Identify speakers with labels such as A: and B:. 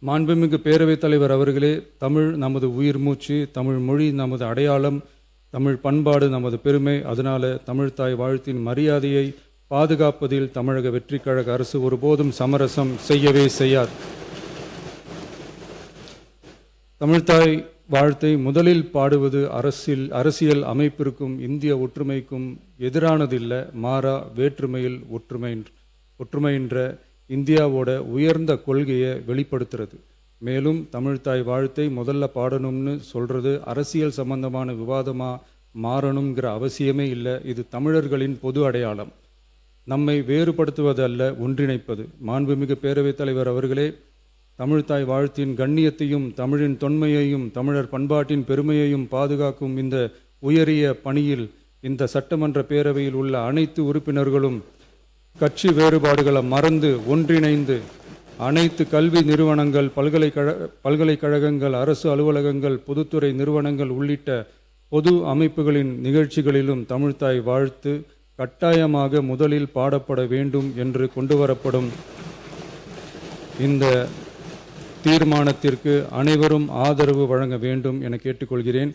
A: மாண்புமிகு பேரவைத் தலைவர் அவர்களே, தமிழ் நமது உயிர் மூச்சு, தமிழ் மொழி நமது அடையாளம், தமிழ் பண்பாடு நமது பெருமை. அதனால தமிழ்த்தாய் வாழ்த்தின் மரியாதையை பாதுகாப்பதில் தமிழக வெற்றிக் கழக அரசு ஒருபோதும் சமரசம் செய்யவே செய்யாது. தமிழ்த்தாய் வாழ்த்தை முதலில் பாடுவது அரசியல் அமைப்பிற்கும் இந்திய ஒற்றுமைக்கும் எதிரானதில்ல, மாறா வேற்றுமையில் ஒற்றுமைன்ற இந்தியாவோட உயர்ந்த கொள்கையை வெளிப்படுத்துறது. மேலும் தமிழ்த்தாய் வாழ்த்தை முதல்ல பாடணும்னு சொல்றது அரசியல் சம்பந்தமான விவாதமா மாறணுங்கிற அவசியமே இல்லை. இது தமிழர்களின் பொது அடையாளம், நம்மை வேறுபடுத்துவதல்ல, ஒன்றிணைப்பது. மாண்புமிகு பேரவைத் தலைவர் அவர்களே, தமிழ்த்தாய் வாழ்த்தின் கண்ணியத்தையும் தமிழின் தொன்மையையும் தமிழர் பண்பாட்டின் பெருமையையும் பாதுகாக்கும் இந்த உயரிய பணியில் இந்த சட்டமன்ற பேரவையில் உள்ள அனைத்து உறுப்பினர்களும் கட்சி வேறுபாடுகளை மறந்து ஒன்றிணைந்து அனைத்து கல்வி நிறுவனங்கள், பல்கலைக்கழகங்கள், அரசு அலுவலகங்கள், பொதுத்துறை நிறுவனங்கள் உள்ளிட்ட பொது அமைப்புகளின் நிகழ்ச்சிகளிலும் தமிழ்த்தாய் வாழ்த்து கட்டாயமாக முதலில் பாடப்பட வேண்டும் என்று கொண்டுவரப்படும் இந்த தீர்மானத்திற்கு அனைவரும் ஆதரவு வழங்க வேண்டும் என கேட்டுக்கொள்கிறேன்.